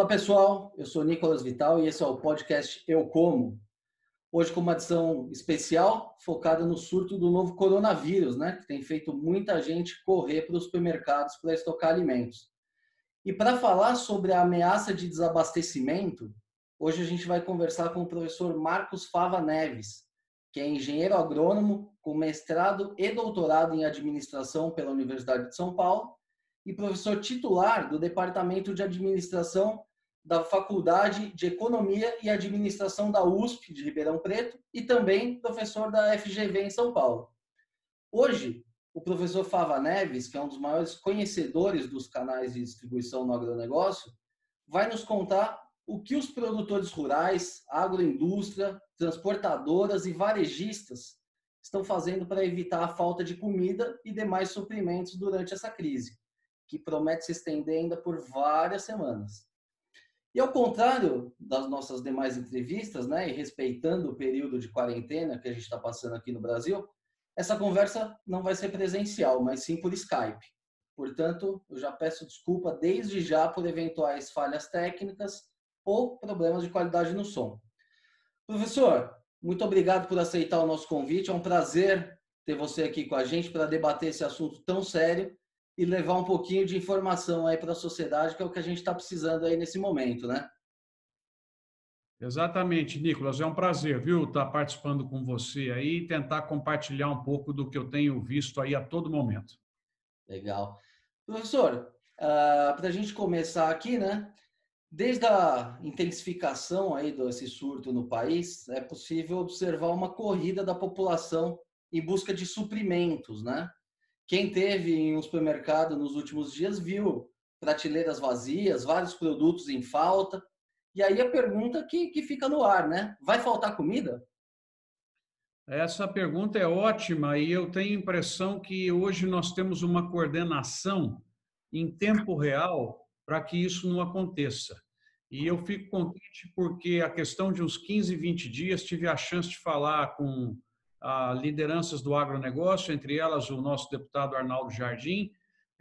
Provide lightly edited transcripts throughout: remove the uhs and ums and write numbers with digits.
Pessoal, eu sou Nicolas Vital e esse é o podcast Eu Como. Hoje com uma edição especial focada no surto do novo coronavírus, né? Que tem feito muita gente correr para os supermercados para estocar alimentos. E para falar sobre a ameaça de desabastecimento, hoje a gente vai conversar com o professor Marcos Fava Neves, que é engenheiro agrônomo com mestrado e doutorado em administração pela Universidade de São Paulo e professor titular do Departamento de Administração da Faculdade de Economia e Administração da USP de Ribeirão Preto e também professor da FGV em São Paulo. Hoje, o professor Fava Neves, que é um dos maiores conhecedores dos canais de distribuição no agronegócio, vai nos contar o que os produtores rurais, agroindústria, transportadoras e varejistas estão fazendo para evitar a falta de comida e demais suprimentos durante essa crise, que promete se estender ainda por várias semanas. E ao contrário das nossas demais entrevistas, né, e respeitando o período de quarentena que a gente está passando aqui no Brasil, essa conversa não vai ser presencial, mas sim por Skype. Portanto, eu já peço desculpa desde já por eventuais falhas técnicas ou problemas de qualidade no som. Professor, muito obrigado por aceitar o nosso convite. É um prazer ter você aqui com a gente para debater esse assunto tão sério e levar um pouquinho de informação aí para a sociedade, que é o que a gente está precisando aí nesse momento, né? Exatamente, Nicolas. É um prazer, viu, estar participando com você aí e tentar compartilhar um pouco do que eu tenho visto aí a todo momento. Legal. Professor, para a gente começar aqui, né? Desde a intensificação aí desse surto no país, é possível observar uma corrida da população em busca de suprimentos, né? Quem teve em um supermercado nos últimos dias viu prateleiras vazias, vários produtos em falta. E aí a pergunta que fica no ar, né? Vai faltar comida? Essa pergunta é ótima e eu tenho a impressão que hoje nós temos uma coordenação em tempo real para que isso não aconteça. E eu fico contente porque a questão de uns 15, 20 dias tive a chance de falar com lideranças do agronegócio, entre elas o nosso deputado Arnaldo Jardim,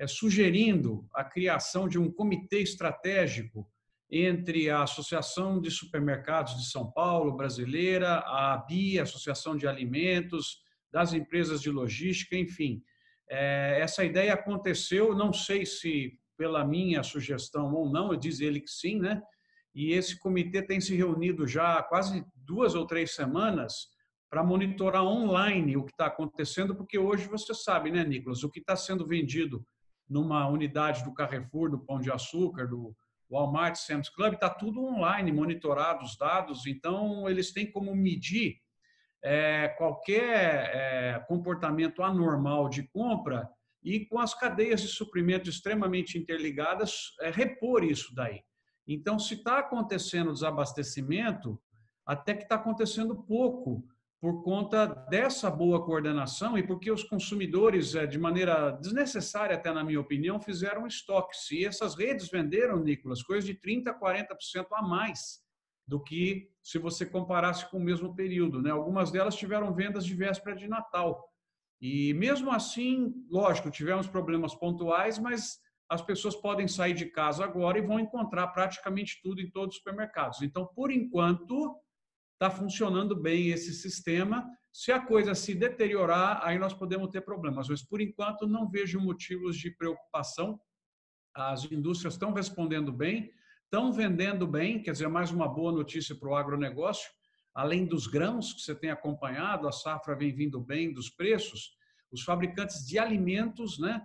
sugerindo a criação de um comitê estratégico entre a Associação de Supermercados de São Paulo, brasileira, a ABI, Associação de Alimentos, das empresas de logística, enfim. Essa ideia aconteceu, não sei se pela minha sugestão ou não, diz ele que sim, né? E esse comitê tem se reunido já há quase 2 ou 3 semanas para monitorar online o que está acontecendo, porque hoje você sabe, né, Nicolas, o que está sendo vendido numa unidade do Carrefour, do Pão de Açúcar, do Walmart, Sam's Club, está tudo online, monitorado os dados, então eles têm como medir qualquer comportamento anormal de compra e com as cadeias de suprimento extremamente interligadas, repor isso daí. Então, se está acontecendo desabastecimento, até que está acontecendo pouco, por conta dessa boa coordenação e porque os consumidores, de maneira desnecessária, até na minha opinião, fizeram estoques. E essas redes venderam, Nicolas, coisa de 30% a 40% a mais do que se você comparasse com o mesmo período, né? Algumas delas tiveram vendas de véspera de Natal. E mesmo assim, lógico, tivemos problemas pontuais, mas as pessoas podem sair de casa agora e vão encontrar praticamente tudo em todos os supermercados. Então, por enquanto, está funcionando bem esse sistema. Se a coisa se deteriorar, aí nós podemos ter problemas. Mas, por enquanto, não vejo motivos de preocupação. As indústrias estão respondendo bem, estão vendendo bem, quer dizer, mais uma boa notícia para o agronegócio. Além dos grãos que você tem acompanhado, a safra vem vindo bem dos preços, os fabricantes de alimentos, né,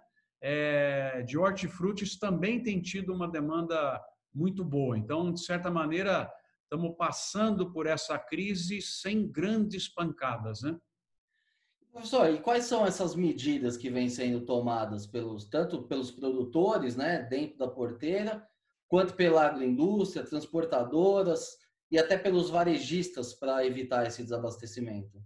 de hortifrutis, também têm tido uma demanda muito boa. Então, de certa maneira, estamos passando por essa crise sem grandes pancadas, né? Professor, e quais são essas medidas que vêm sendo tomadas tanto pelos produtores, né, dentro da porteira, quanto pela agroindústria, transportadoras e até pelos varejistas para evitar esse desabastecimento?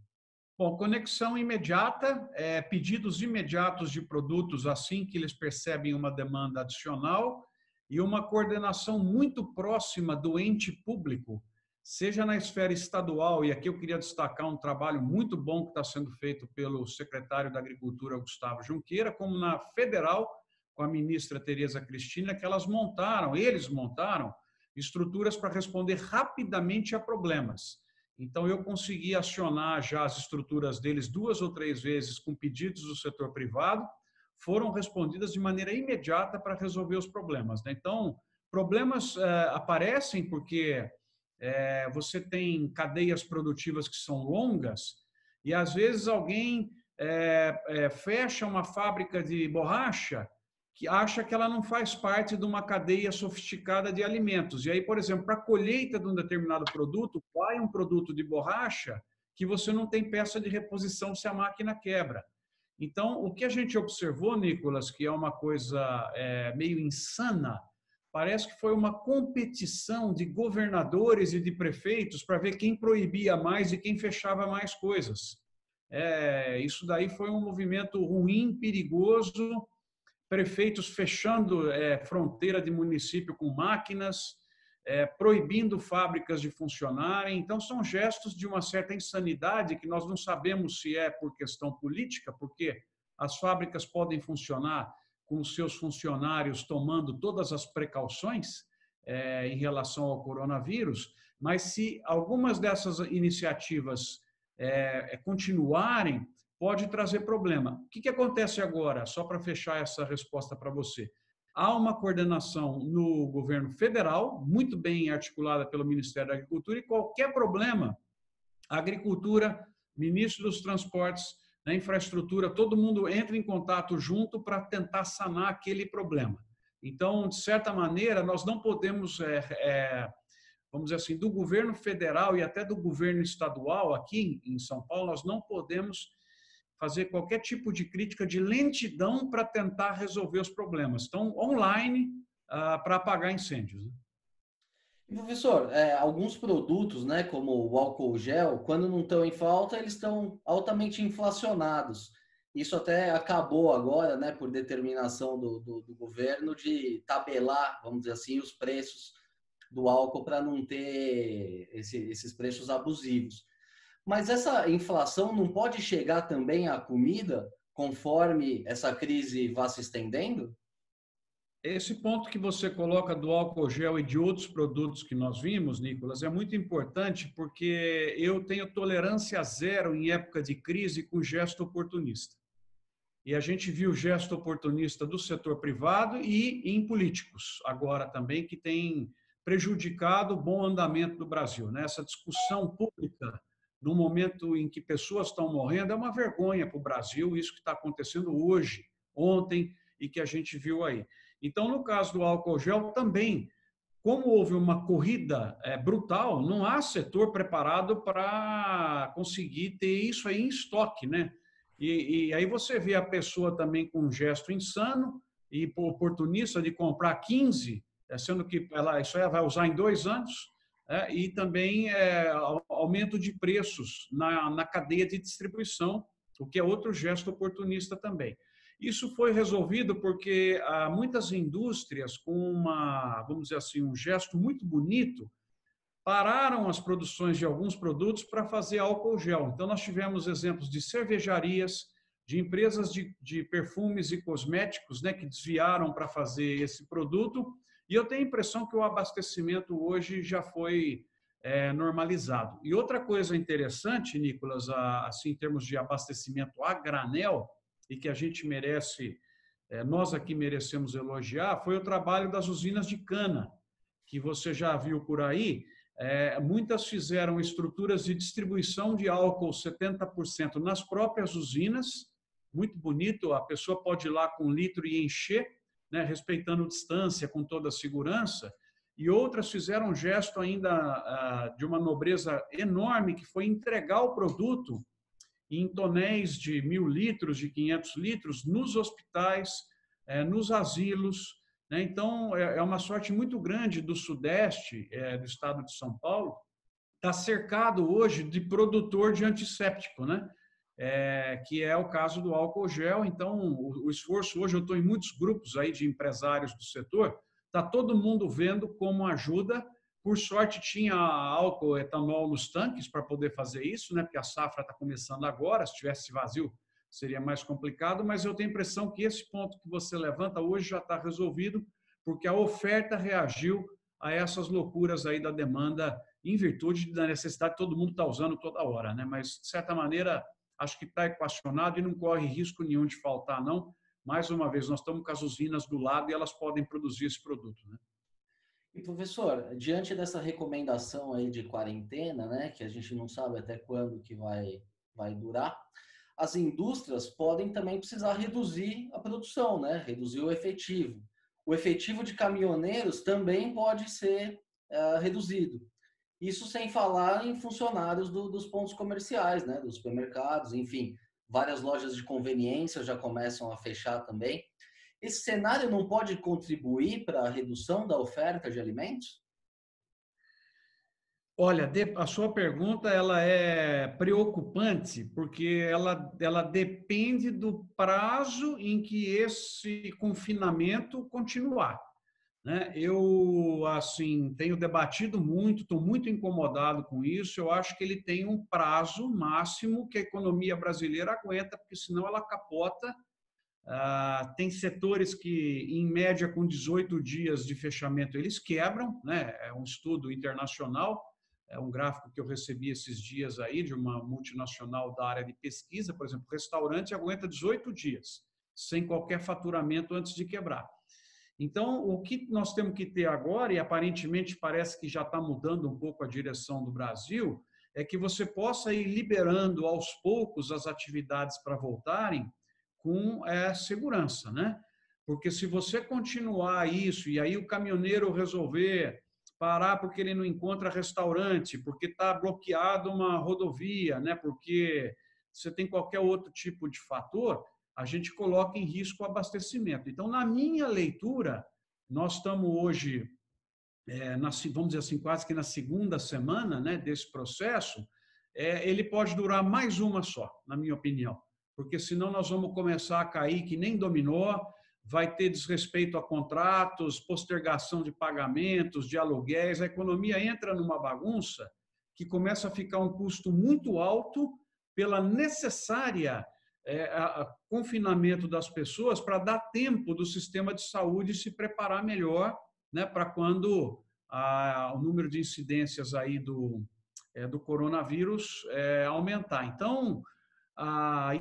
Bom, conexão imediata, pedidos imediatos de produtos assim que eles percebem uma demanda adicional e uma coordenação muito próxima do ente público, seja na esfera estadual, e aqui eu queria destacar um trabalho muito bom que está sendo feito pelo secretário da Agricultura, Gustavo Junqueira, como na federal, com a ministra Tereza Cristina, que eles montaram estruturas para responder rapidamente a problemas. Então, eu consegui acionar já as estruturas deles 2 ou 3 vezes com pedidos do setor privado, foram respondidas de maneira imediata para resolver os problemas, né? Então, problemas aparecem porque você tem cadeias produtivas que são longas e, às vezes, alguém fecha uma fábrica de borracha que acha que ela não faz parte de uma cadeia sofisticada de alimentos. E aí, por exemplo, para a colheita de um determinado produto, vai um produto de borracha que você não tem peça de reposição se a máquina quebra. Então, o que a gente observou, Nicolas, que é uma coisa meio insana, parece que foi uma competição de governadores e de prefeitos para ver quem proibia mais e quem fechava mais coisas. Isso daí foi um movimento ruim, perigoso, prefeitos fechando fronteira de município com máquinas, proibindo fábricas de funcionarem. Então, são gestos de uma certa insanidade que nós não sabemos se é por questão política, porque as fábricas podem funcionar com os seus funcionários tomando todas as precauções em relação ao coronavírus, mas se algumas dessas iniciativas continuarem, pode trazer problema. O que acontece agora? Só para fechar essa resposta para você. Há uma coordenação no governo federal, muito bem articulada pelo Ministério da Agricultura, e qualquer problema, a agricultura, ministro dos transportes, na infraestrutura, todo mundo entra em contato junto para tentar sanar aquele problema. Então, de certa maneira, nós não podemos, vamos dizer assim, do governo federal e até do governo estadual, aqui em São Paulo, nós não podemos fazer qualquer tipo de crítica de lentidão para tentar resolver os problemas. Estão online para apagar incêndios. E, professor, alguns produtos, né, como o álcool gel, quando não estão em falta, eles estão altamente inflacionados. Isso até acabou agora, né, por determinação do governo, de tabelar, vamos dizer assim, os preços do álcool para não ter esses preços abusivos. Mas essa inflação não pode chegar também à comida, conforme essa crise vá se estendendo? Esse ponto que você coloca do álcool gel e de outros produtos que nós vimos, Nicolas, é muito importante porque eu tenho tolerância zero em época de crise com gesto oportunista. E a gente viu gesto oportunista do setor privado e em políticos agora também, que tem prejudicado o bom andamento do Brasil, né? Essa discussão pública, no momento em que pessoas estão morrendo, é uma vergonha para o Brasil, isso que está acontecendo hoje, ontem, e que a gente viu aí. Então, no caso do álcool gel, também, como houve uma corrida brutal, não há setor preparado para conseguir ter isso aí em estoque, né? E aí você vê a pessoa também com um gesto insano e oportunista de comprar 15, sendo que isso aí vai usar em 2 anos, e também aumento de preços na cadeia de distribuição, o que é outro gesto oportunista também. Isso foi resolvido porque há muitas indústrias com vamos dizer assim, um gesto muito bonito, pararam as produções de alguns produtos para fazer álcool gel. Então, nós tivemos exemplos de cervejarias, de empresas de perfumes e cosméticos, né, que desviaram para fazer esse produto, e eu tenho a impressão que o abastecimento hoje já foi normalizado. E outra coisa interessante, Nicolas, assim, em termos de abastecimento a granel, e que a gente merece, nós aqui merecemos elogiar, foi o trabalho das usinas de cana, que você já viu por aí. Muitas fizeram estruturas de distribuição de álcool 70% nas próprias usinas, muito bonito, a pessoa pode ir lá com 1 litro e encher, né, respeitando distância, com toda a segurança, e outras fizeram um gesto ainda de uma nobreza enorme, que foi entregar o produto em tonéis de 1.000 litros, de 500 litros, nos hospitais, nos asilos, né? Então, é uma sorte muito grande do Sudeste, do estado de São Paulo, está cercado hoje de produtor de antisséptico, né? Que é o caso do álcool gel. Então, o esforço hoje, eu estou em muitos grupos aí de empresários do setor, está todo mundo vendo como ajuda. Por sorte, tinha álcool, etanol nos tanques para poder fazer isso, né? Porque a safra está começando agora, se tivesse vazio seria mais complicado, mas eu tenho a impressão que esse ponto que você levanta hoje já está resolvido, porque a oferta reagiu a essas loucuras aí da demanda, em virtude da necessidade que todo mundo está usando toda hora, né? Mas, de certa maneira, acho que está equacionado e não corre risco nenhum de faltar, não. Mais uma vez, nós estamos com as usinas do lado e elas podem produzir esse produto, né? E professor, diante dessa recomendação aí de quarentena, né, que a gente não sabe até quando que vai durar, as indústrias podem também precisar reduzir a produção, né, reduzir o efetivo. O efetivo de caminhoneiros também pode ser reduzido. Isso sem falar em funcionários dos pontos comerciais, né, dos supermercados, enfim, várias lojas de conveniência já começam a fechar também. Esse cenário não pode contribuir para a redução da oferta de alimentos? Olha, a sua pergunta ela é preocupante porque ela depende do prazo em que esse confinamento continuar, né? Eu assim tenho debatido muito, estou muito incomodado com isso. Eu acho que ele tem um prazo máximo que a economia brasileira aguenta, porque senão ela capota. Tem setores que, em média, com 18 dias de fechamento, eles quebram, né? É um estudo internacional, é um gráfico que eu recebi esses dias aí de uma multinacional da área de pesquisa. Por exemplo, o restaurante aguenta 18 dias, sem qualquer faturamento antes de quebrar. Então, o que nós temos que ter agora, e aparentemente parece que já está mudando um pouco a direção do Brasil, é que você possa ir liberando aos poucos as atividades para voltarem com segurança, né? Porque se você continuar isso e aí o caminhoneiro resolver parar porque ele não encontra restaurante, porque está bloqueado uma rodovia, né? Porque você tem qualquer outro tipo de fator, a gente coloca em risco o abastecimento. Então, na minha leitura, nós estamos hoje, vamos dizer assim, quase que na segunda semana, né, desse processo. Ele pode durar mais uma só, na minha opinião, porque senão nós vamos começar a cair que nem dominó, vai ter desrespeito a contratos, postergação de pagamentos, de aluguéis, a economia entra numa bagunça que começa a ficar um custo muito alto pela necessária confinamento das pessoas para dar tempo do sistema de saúde se preparar melhor, né, para quando o número de incidências aí do coronavírus aumentar. Então,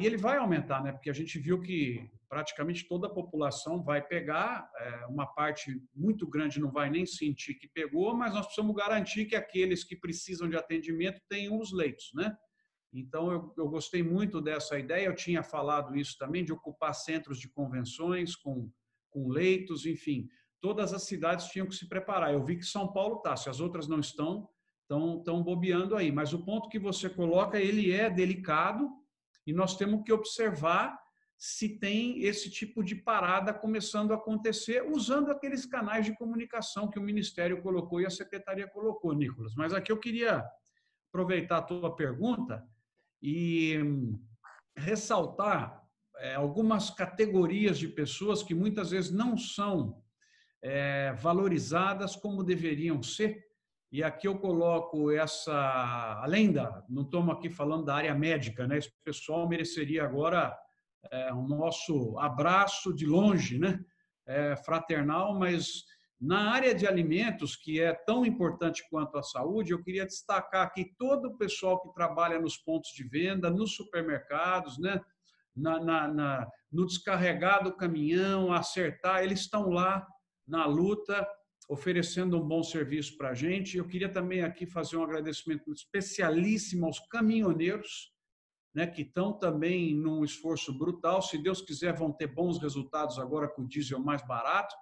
e ele vai aumentar, né? Porque a gente viu que praticamente toda a população vai pegar, uma parte muito grande não vai nem sentir que pegou, mas nós precisamos garantir que aqueles que precisam de atendimento tenham os leitos, né? Então, eu gostei muito dessa ideia. Eu tinha falado isso também, de ocupar centros de convenções com leitos, enfim. Todas as cidades tinham que se preparar. Eu vi que São Paulo está, se as outras não estão bobeando aí. Mas o ponto que você coloca, ele é delicado e nós temos que observar se tem esse tipo de parada começando a acontecer, usando aqueles canais de comunicação que o Ministério colocou e a Secretaria colocou, Nicolas. Mas aqui eu queria aproveitar a tua pergunta e ressaltar algumas categorias de pessoas que muitas vezes não são valorizadas como deveriam ser. E aqui eu coloco não estamos aqui falando da área médica, né? Esse pessoal mereceria agora o nosso abraço de longe, né? Fraternal, mas na área de alimentos, que é tão importante quanto a saúde, eu queria destacar aqui todo o pessoal que trabalha nos pontos de venda, nos supermercados, né? No descarregar do caminhão, acertar, eles estão lá na luta, oferecendo um bom serviço para a gente. Eu queria também aqui fazer um agradecimento especialíssimo aos caminhoneiros, né, que estão também num esforço brutal. Se Deus quiser, vão ter bons resultados agora com o diesel mais barato.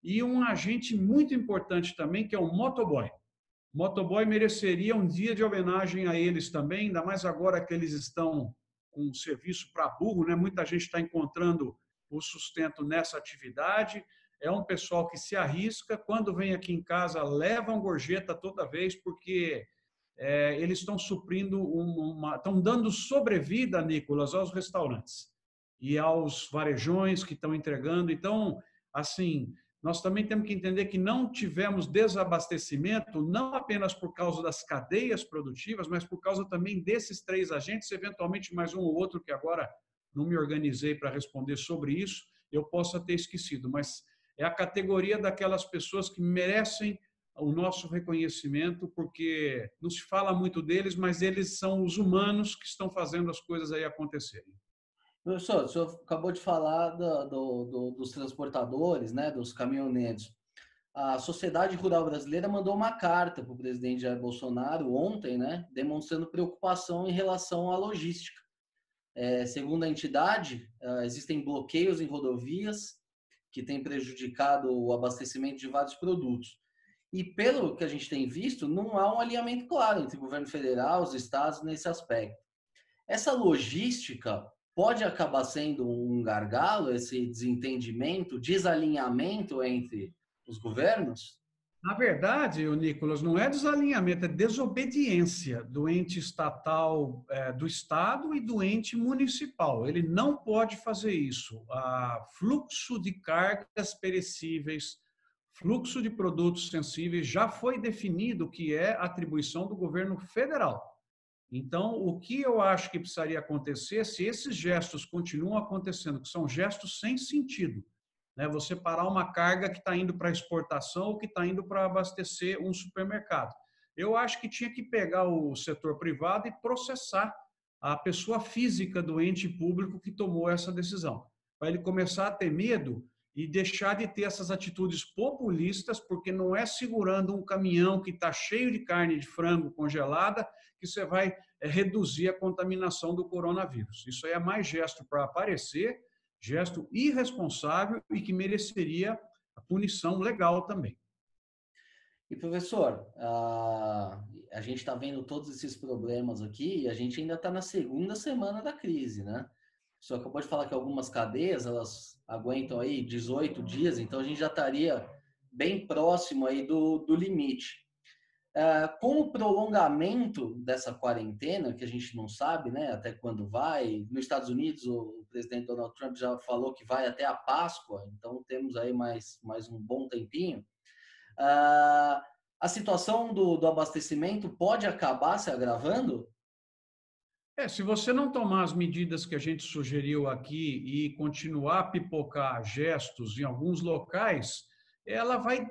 E um agente muito importante também, que é o motoboy. O motoboy mereceria um dia de homenagem a eles também, ainda mais agora que eles estão com um serviço para burro, né? Muita gente está encontrando o sustento nessa atividade. É um pessoal que se arrisca, quando vem aqui em casa, levam gorjeta toda vez, porque eles estão suprindo estão dando sobrevida, Nicolas, aos restaurantes e aos varejões que estão entregando. Então, assim, nós também temos que entender que não tivemos desabastecimento, não apenas por causa das cadeias produtivas, mas por causa também desses três agentes, eventualmente mais um ou outro que agora não me organizei para responder sobre isso, eu possa ter esquecido, mas é a categoria daquelas pessoas que merecem o nosso reconhecimento, porque não se fala muito deles, mas eles são os humanos que estão fazendo as coisas aí acontecerem. Professor, o senhor acabou de falar dos transportadores, né, dos caminhoneiros. A Sociedade Rural Brasileira mandou uma carta para o presidente Jair Bolsonaro ontem, né, demonstrando preocupação em relação à logística. Segundo a entidade, existem bloqueios em rodovias que têm prejudicado o abastecimento de vários produtos. E pelo que a gente tem visto, não há um alinhamento claro entre o governo federal e os estados nesse aspecto. Essa logística pode acabar sendo um gargalo, esse desentendimento, desalinhamento entre os governos? Na verdade, o Nicolas, não é desalinhamento, é desobediência do ente estatal, do Estado e do ente municipal. Ele não pode fazer isso. Fluxo de cargas perecíveis, fluxo de produtos sensíveis já foi definido que é atribuição do governo federal. Então, o que eu acho que precisaria acontecer, se esses gestos continuam acontecendo, que são gestos sem sentido, né? Você parar uma carga que está indo para exportação ou que está indo para abastecer um supermercado. Eu acho que tinha que pegar o setor privado e processar a pessoa física do ente público que tomou essa decisão, para ele começar a ter medo e deixar de ter essas atitudes populistas, porque não é segurando um caminhão que está cheio de carne de frango congelada que você vai reduzir a contaminação do coronavírus. Isso aí é mais gesto para aparecer, gesto irresponsável e que mereceria a punição legal também. E, professor, a gente está vendo todos esses problemas aqui e a gente ainda está na segunda semana da crise, né? O senhor acabou de falar que algumas cadeias, elas aguentam aí 18 dias, então a gente já estaria bem próximo aí do limite. Com o prolongamento dessa quarentena, que a gente não sabe, né, até quando vai, nos Estados Unidos o presidente Donald Trump já falou que vai até a Páscoa, então temos aí mais um bom tempinho. A situação do abastecimento pode acabar se agravando? Se você não tomar as medidas que a gente sugeriu aqui e continuar a pipocar gestos em alguns locais, ela vai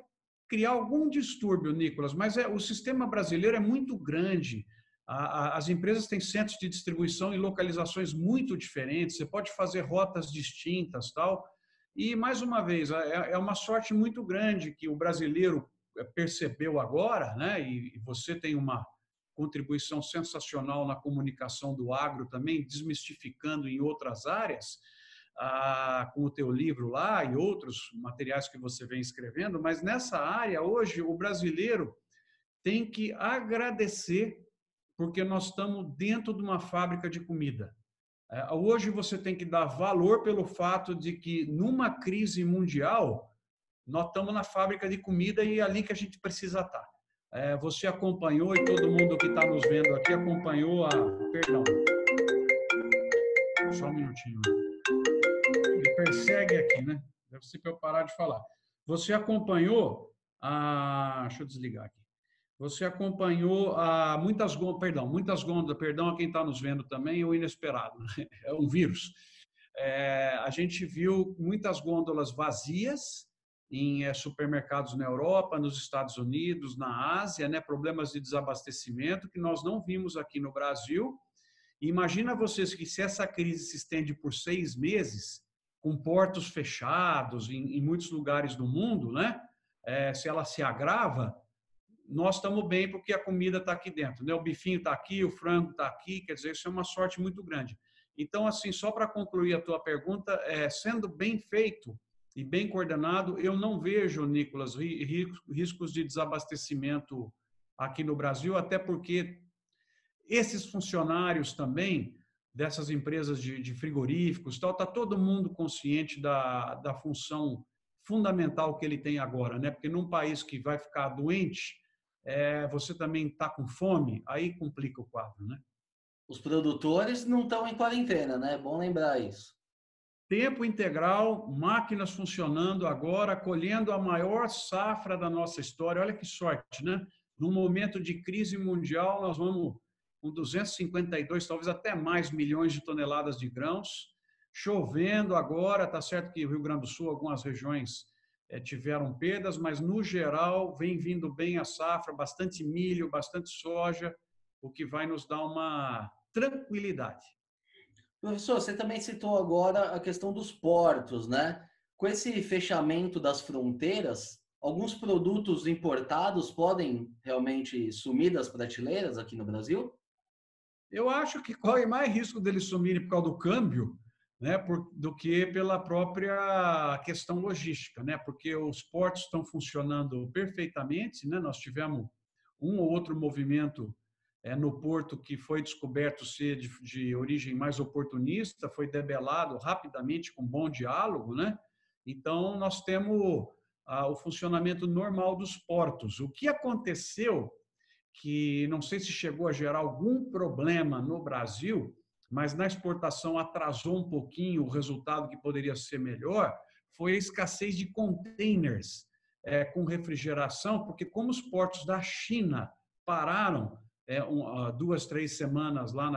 criar algum distúrbio, Nicolas, mas o sistema brasileiro é muito grande. As empresas têm centros de distribuição em localizações muito diferentes, você pode fazer rotas distintas, tal. E, mais uma vez, é uma sorte muito grande que o brasileiro percebeu agora, né? E você tem uma contribuição sensacional na comunicação do agro também, desmistificando em outras áreas, com o teu livro lá e outros materiais que você vem escrevendo, mas nessa área, hoje, o brasileiro tem que agradecer porque nós estamos dentro de uma fábrica de comida. Hoje você tem que dar valor pelo fato de que, numa crise mundial, nós estamos na fábrica de comida e é ali que a gente precisa estar. Você acompanhou, e todo mundo que está nos vendo aqui acompanhou Perdão. Só um minutinho. Me persegue aqui, né? Deve ser para eu parar de falar. Você acompanhou Deixa eu desligar aqui. Você acompanhou muitas gôndolas, perdão a quem está nos vendo também, o inesperado, né? É um vírus. A gente viu muitas gôndolas vazias em supermercados na Europa, nos Estados Unidos, na Ásia, né? Problemas de desabastecimento que nós não vimos aqui no Brasil. E imagina vocês que se essa crise se estende por 6 meses, com portos fechados em muitos lugares do mundo, né? Se ela se agrava, nós estamos bem porque a comida está aqui dentro, né? O bifinho está aqui, o frango está aqui, quer dizer, isso é uma sorte muito grande. Então, assim, só para concluir a tua pergunta, sendo bem feito e bem coordenado, eu não vejo, Nicolas, riscos de desabastecimento aqui no Brasil, até porque esses funcionários também dessas empresas de frigoríficos, tal, está todo mundo consciente da função fundamental que ele tem agora, né? Porque num país que vai ficar doente, você também está com fome, aí complica o quadro, né? Os produtores não estão em quarentena, né? É bom lembrar isso. Tempo integral, máquinas funcionando agora, colhendo a maior safra da nossa história. Olha que sorte, né? Num momento de crise mundial, nós vamos com 252, talvez até mais milhões de toneladas de grãos, chovendo agora, tá certo que o Rio Grande do Sul, algumas regiões tiveram perdas, mas no geral vem vindo bem a safra, bastante milho, bastante soja, o que vai nos dar uma tranquilidade. Professor, você também citou agora a questão dos portos, né? Com esse fechamento das fronteiras, alguns produtos importados podem realmente sumir das prateleiras aqui no Brasil? Eu acho que corre mais risco deles sumirem por causa do câmbio, né, do que pela própria questão logística, né, porque os portos estão funcionando perfeitamente, né, nós tivemos um ou outro movimento no porto que foi descoberto ser de origem mais oportunista, foi debelado rapidamente com bom diálogo, né? Então, nós temos o funcionamento normal dos portos. O que aconteceu, que não sei se chegou a gerar algum problema no Brasil, mas na exportação atrasou um pouquinho o resultado que poderia ser melhor, foi a escassez de containers com refrigeração, porque como os portos da China pararam 2, 3 semanas lá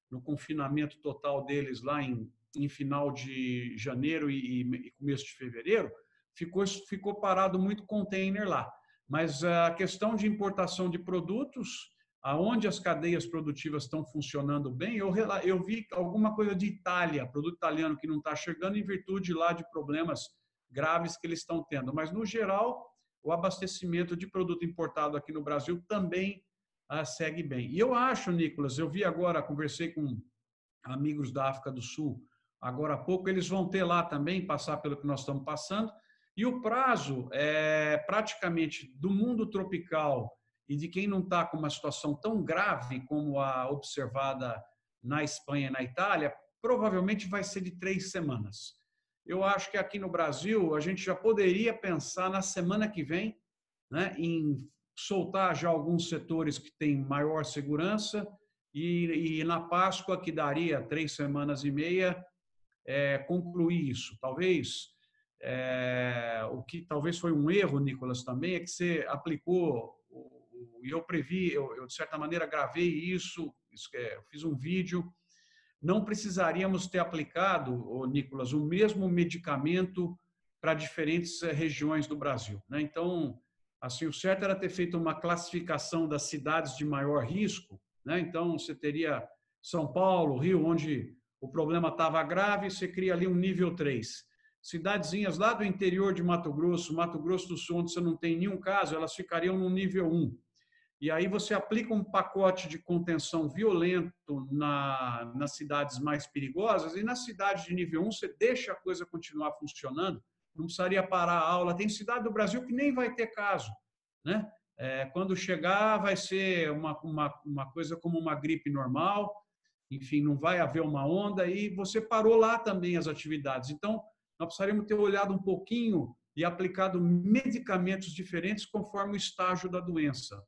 no confinamento total deles lá em final de janeiro e começo de fevereiro, ficou parado muito container lá. Mas a questão de importação de produtos, aonde as cadeias produtivas estão funcionando bem, eu vi alguma coisa de Itália, produto italiano que não está chegando em virtude lá de problemas graves que eles estão tendo. Mas, no geral, o abastecimento de produto importado aqui no Brasil também segue bem. E eu acho, Nicolas, eu vi agora, conversei com amigos da África do Sul agora há pouco, eles vão ter lá também, passar pelo que nós estamos passando, e o prazo é praticamente do mundo tropical e de quem não está com uma situação tão grave como a observada na Espanha e na Itália, provavelmente vai ser de 3 semanas. Eu acho que aqui no Brasil a gente já poderia pensar na semana que vem, né, em soltar já alguns setores que têm maior segurança e na Páscoa, que daria 3 semanas e meia, concluir isso. Talvez o que talvez foi um erro, Nicolas, também é que você aplicou, e eu previ, eu de certa maneira gravei isso, eu fiz um vídeo, não precisaríamos ter aplicado, Nicolas, o mesmo medicamento para diferentes regiões do Brasil, né? Então, assim, o certo era ter feito uma classificação das cidades de maior risco, né? Então, você teria São Paulo, Rio, onde o problema estava grave, você cria ali um nível 3. Cidadezinhas lá do interior de Mato Grosso do Sul, onde você não tem nenhum caso, elas ficariam no nível 1. E aí você aplica um pacote de contenção violento nas cidades mais perigosas e na cidade de nível 1 você deixa a coisa continuar funcionando, não precisaria parar a aula. Tem cidade do Brasil que nem vai ter caso, né? Quando chegar vai ser uma coisa como uma gripe normal, enfim, não vai haver uma onda e você parou lá também as atividades. Então, nós precisaríamos ter olhado um pouquinho e aplicado medicamentos diferentes conforme o estágio da doença.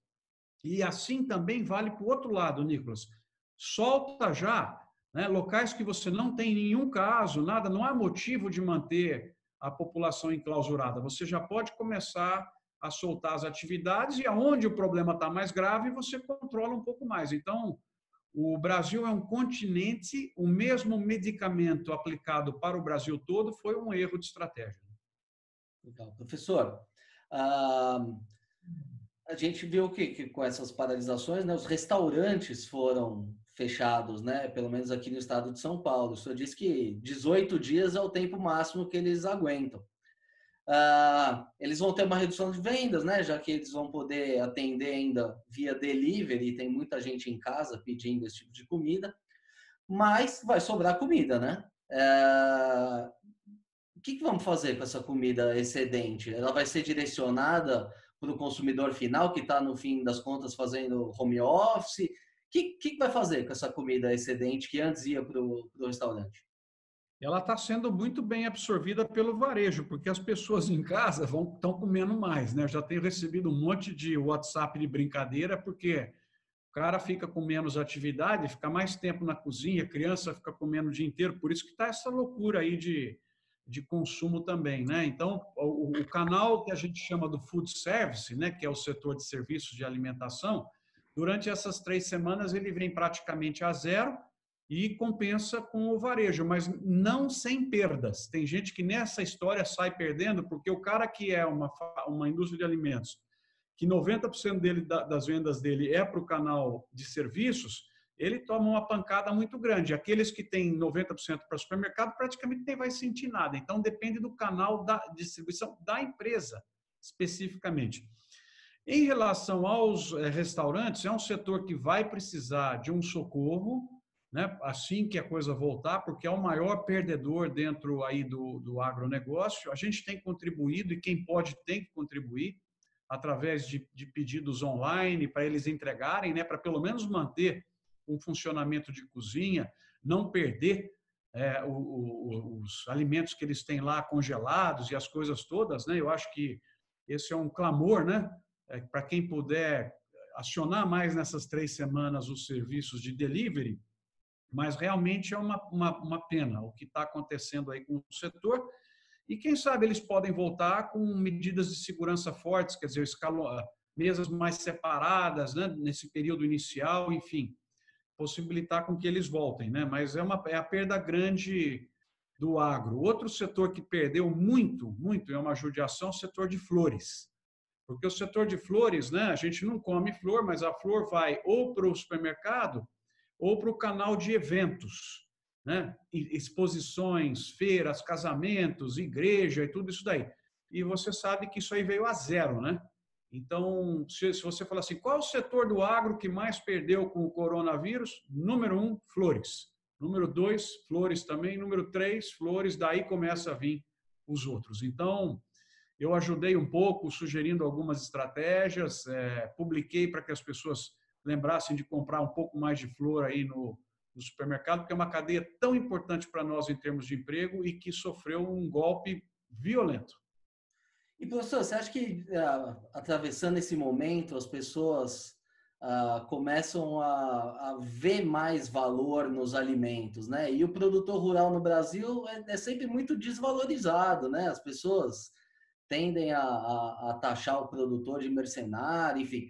E assim também vale para o outro lado, Nicolas. Solta já, né, locais que você não tem nenhum caso, nada, não há motivo de manter a população enclausurada. Você já pode começar a soltar as atividades e aonde o problema está mais grave, você controla um pouco mais. Então, o Brasil é um continente, o mesmo medicamento aplicado para o Brasil todo foi um erro de estratégia. Legal. Professor, a gente viu que com essas paralisações, né, os restaurantes foram fechados, né, pelo menos aqui no estado de São Paulo. O senhor disse que 18 dias é o tempo máximo que eles aguentam. Eles vão ter uma redução de vendas, né, já que eles vão poder atender ainda via delivery, tem muita gente em casa pedindo esse tipo de comida, mas vai sobrar comida, né? O que vamos fazer com essa comida excedente? Ela vai ser direcionada para o consumidor final que está, no fim das contas, fazendo home office? O que vai fazer com essa comida excedente que antes ia para o restaurante? Ela está sendo muito bem absorvida pelo varejo, porque as pessoas em casa estão comendo mais, né? Eu já tenho recebido um monte de WhatsApp de brincadeira, porque o cara fica com menos atividade, fica mais tempo na cozinha, a criança fica comendo o dia inteiro, por isso que está essa loucura aí de consumo também, né? Então, o canal que a gente chama do food service, né, que é o setor de serviços de alimentação, durante essas 3 semanas ele vem praticamente a zero, e compensa com o varejo, mas não sem perdas. Tem gente que nessa história sai perdendo, porque o cara que é uma indústria de alimentos, que 90% das vendas dele é para o canal de serviços, ele toma uma pancada muito grande. Aqueles que têm 90% para o supermercado praticamente nem vai sentir nada. Então, depende do canal da distribuição da empresa, especificamente. Em relação aos restaurantes, é um setor que vai precisar de um socorro, né, assim que a coisa voltar, porque é o maior perdedor dentro aí do agronegócio. A gente tem contribuído, e quem pode tem que contribuir, através de pedidos online, para eles entregarem, né, para pelo menos manter um funcionamento de cozinha, não perder os alimentos que eles têm lá congelados e as coisas todas, né? Eu acho que esse é um clamor, né? Para quem puder acionar mais nessas 3 semanas os serviços de delivery, mas realmente é uma pena o que está acontecendo aí com o setor. E quem sabe eles podem voltar com medidas de segurança fortes, quer dizer, mesas mais separadas, né, nesse período inicial, enfim, possibilitar com que eles voltem, né? Mas é a perda grande do agro. Outro setor que perdeu muito, é uma judiação, é o setor de flores. Porque o setor de flores, né, a gente não come flor, mas a flor vai ou para o supermercado ou para o canal de eventos, né? Exposições, feiras, casamentos, igreja e tudo isso daí. E você sabe que isso aí veio a zero, né? Então, se você falar assim, qual é o setor do agro que mais perdeu com o coronavírus? Número 1, flores. Número 2, flores também. Número 3, flores. Daí começa a vir os outros. Então, eu ajudei um pouco, sugerindo algumas estratégias, publiquei para que as pessoas lembrassem de comprar um pouco mais de flor aí no supermercado, porque é uma cadeia tão importante para nós em termos de emprego e que sofreu um golpe violento. E, professor, você acha que, atravessando esse momento, as pessoas começam a ver mais valor nos alimentos, né? E o produtor rural no Brasil é sempre muito desvalorizado, né? As pessoas tendem a taxar o produtor de mercenário, enfim.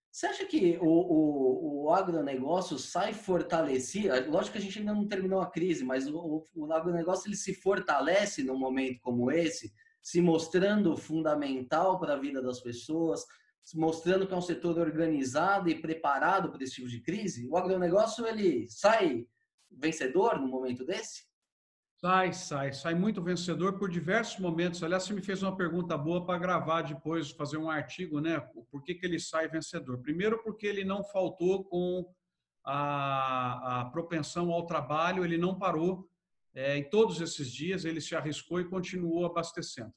Você acha que o agronegócio sai fortalecido? Lógico que a gente ainda não terminou a crise, mas o agronegócio ele se fortalece num momento como esse, se mostrando fundamental para a vida das pessoas, se mostrando que é um setor organizado e preparado para esse tipo de crise. O agronegócio ele sai vencedor num momento desse? Sai muito vencedor por diversos momentos. Aliás, você me fez uma pergunta boa para gravar depois, fazer um artigo, né? Por que ele sai vencedor? Primeiro, porque ele não faltou com a propensão ao trabalho, ele não parou. Em todos esses dias, ele se arriscou e continuou abastecendo.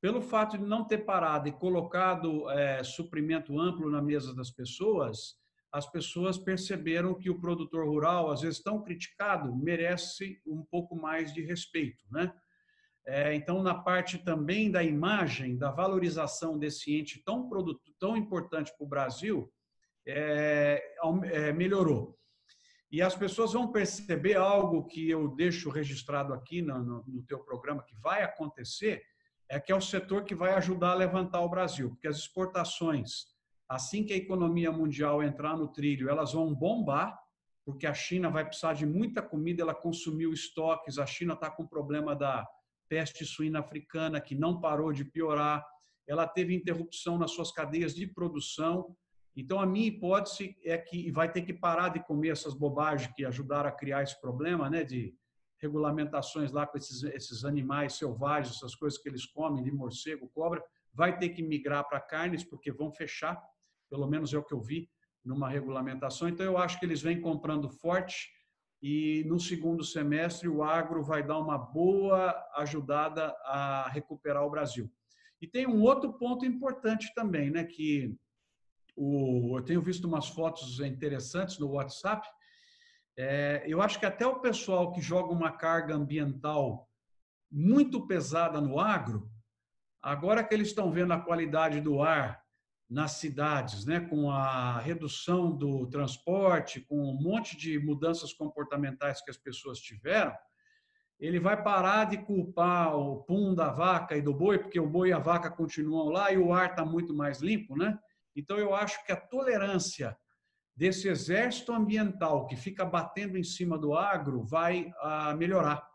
Pelo fato de não ter parado e colocado suprimento amplo na mesa das pessoas, as pessoas perceberam que o produtor rural, às vezes tão criticado, merece um pouco mais de respeito, né? Então, na parte também da imagem, da valorização desse ente tão importante para o Brasil, melhorou. E as pessoas vão perceber algo que eu deixo registrado aqui no teu programa, que vai acontecer, que é o setor que vai ajudar a levantar o Brasil, porque as exportações, assim que a economia mundial entrar no trilho, elas vão bombar, porque a China vai precisar de muita comida, ela consumiu estoques, a China está com o problema da peste suína africana, que não parou de piorar, ela teve interrupção nas suas cadeias de produção. Então, a minha hipótese é que vai ter que parar de comer essas bobagens que ajudaram a criar esse problema, né, de regulamentações lá com esses animais selvagens, essas coisas que eles comem, de morcego, cobra, vai ter que migrar para carnes, porque vão fechar, pelo menos é o que eu vi numa regulamentação. Então, eu acho que eles vêm comprando forte e no segundo semestre o agro vai dar uma boa ajudada a recuperar o Brasil. E tem um outro ponto importante também, né, que eu tenho visto umas fotos interessantes no WhatsApp. Eu acho que até o pessoal que joga uma carga ambiental muito pesada no agro, agora que eles estão vendo a qualidade do ar nas cidades, né, com a redução do transporte, com um monte de mudanças comportamentais que as pessoas tiveram, ele vai parar de culpar o pum da vaca e do boi, porque o boi e a vaca continuam lá e o ar está muito mais limpo, né? Então, eu acho que a tolerância desse exército ambiental que fica batendo em cima do agro vai melhorar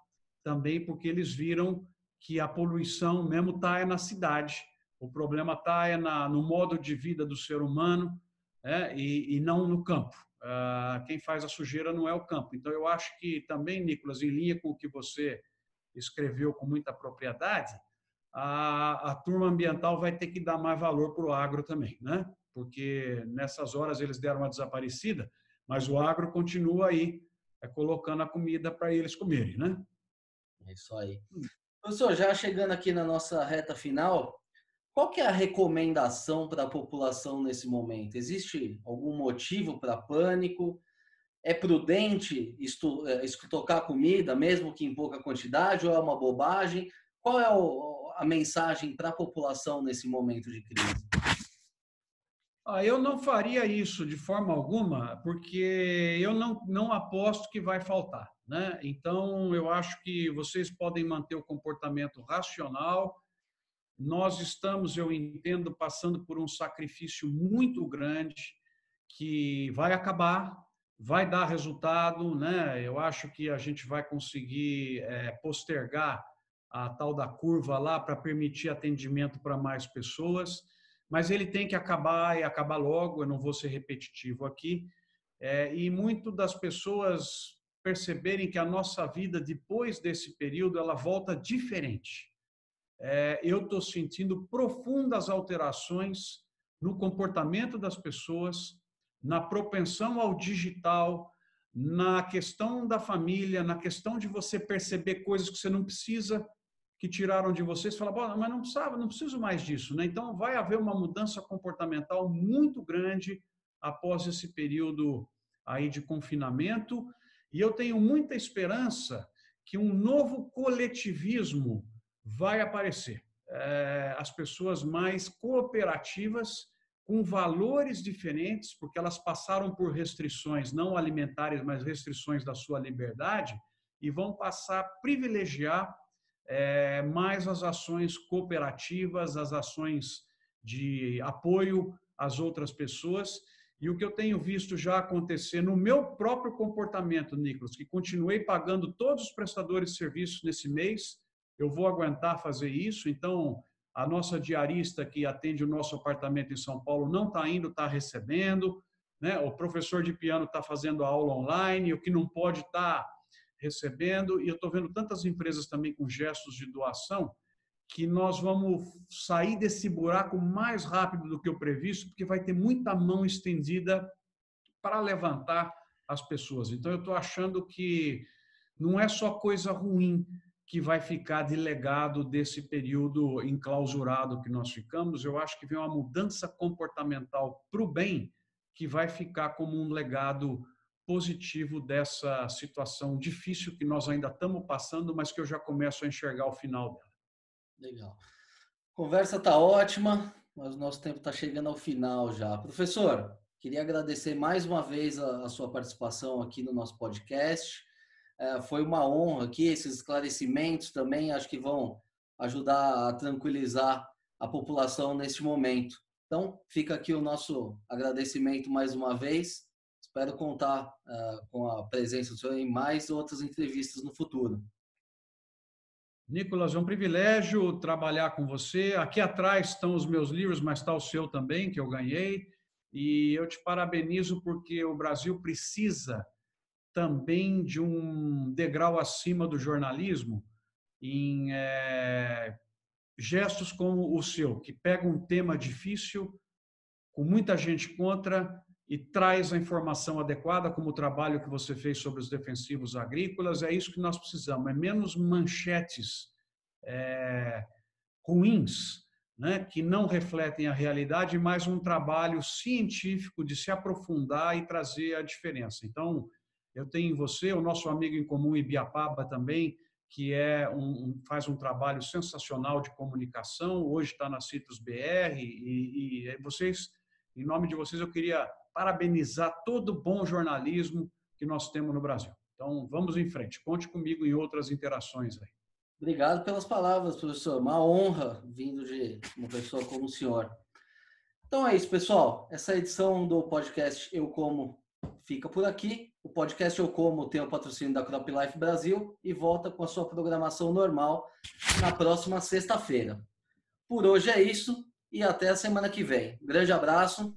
também, porque eles viram que a poluição mesmo está na cidade. O problema está no modo de vida do ser humano, né? E não no campo. Quem faz a sujeira não é o campo. Então, eu acho que também, Nicolas, em linha com o que você escreveu com muita propriedade, a turma ambiental vai ter que dar mais valor para o agro também, né? Porque nessas horas eles deram uma desaparecida, mas o agro continua aí, colocando a comida para eles comerem, né? É isso aí. Professor, já chegando aqui na nossa reta final, qual que é a recomendação para a população nesse momento? Existe algum motivo para pânico? É prudente estocar comida, mesmo que em pouca quantidade, ou é uma bobagem? Qual é a mensagem para a população nesse momento de crise? Eu não faria isso de forma alguma, porque eu não aposto que vai faltar, né? Então, eu acho que vocês podem manter o comportamento racional. Nós estamos, eu entendo, passando por um sacrifício muito grande que vai acabar, vai dar resultado, né? Eu acho que a gente vai conseguir postergar a tal da curva lá para permitir atendimento para mais pessoas, mas ele tem que acabar e acabar logo. Eu não vou ser repetitivo aqui. E muito das pessoas perceberem que a nossa vida depois desse período ela volta diferente. Eu estou sentindo profundas alterações no comportamento das pessoas, na propensão ao digital, na questão da família, na questão de você perceber coisas que você não precisa, que tiraram de você, você fala, mas não precisava, não preciso mais disso, né? Então vai haver uma mudança comportamental muito grande após esse período aí de confinamento, e eu tenho muita esperança que um novo coletivismo vai aparecer. As pessoas mais cooperativas, com valores diferentes, porque elas passaram por restrições não alimentares, mas restrições da sua liberdade, e vão passar a privilegiar mais as ações cooperativas, as ações de apoio às outras pessoas. E o que eu tenho visto já acontecer no meu próprio comportamento, Nicolas, que continuei pagando todos os prestadores de serviços nesse mês, eu vou aguentar fazer isso. Então, a nossa diarista que atende o nosso apartamento em São Paulo não está indo, está recebendo, né? O professor de piano está fazendo a aula online, o que não pode está recebendo, e eu estou vendo tantas empresas também com gestos de doação, que nós vamos sair desse buraco mais rápido do que o previsto, porque vai ter muita mão estendida para levantar as pessoas. Então, eu estou achando que não é só coisa ruim que vai ficar de legado desse período enclausurado que nós ficamos. Eu acho que vem uma mudança comportamental para o bem, que vai ficar como um legado positivo dessa situação difícil que nós ainda estamos passando, mas que eu já começo a enxergar o final dela. Legal. A conversa está ótima, mas o nosso tempo está chegando ao final já. Professor, queria agradecer mais uma vez a sua participação aqui no nosso podcast. Foi uma honra aqui, esses esclarecimentos também acho que vão ajudar a tranquilizar a população neste momento. Então, fica aqui o nosso agradecimento mais uma vez. Espero contar com a presença do senhor em mais outras entrevistas no futuro. Nicolas, é um privilégio trabalhar com você. Aqui atrás estão os meus livros, mas está o seu também, que eu ganhei. E eu te parabenizo porque o Brasil precisa também de um degrau acima do jornalismo em gestos como o seu, que pega um tema difícil, com muita gente contra, e traz a informação adequada, como o trabalho que você fez sobre os defensivos agrícolas. É isso que nós precisamos, é menos manchetes ruins, né, que não refletem a realidade, mas um trabalho científico de se aprofundar e trazer a diferença. Então, eu tenho em você, o nosso amigo em comum, Ibiapaba, também, que faz um trabalho sensacional de comunicação, hoje está na Citrus BR, e vocês, em nome de vocês, eu queria parabenizar todo o bom jornalismo que nós temos no Brasil. Então, vamos em frente. Conte comigo em outras interações aí. Obrigado pelas palavras, professor. Uma honra vindo de uma pessoa como o senhor. Então, Então é isso, pessoal. Essa edição do podcast Eu Como fica por aqui. O podcast Eu Como tem o patrocínio da Crop Life Brasil e volta com a sua programação normal na próxima sexta-feira. Por hoje é isso e até a semana que vem. Grande abraço.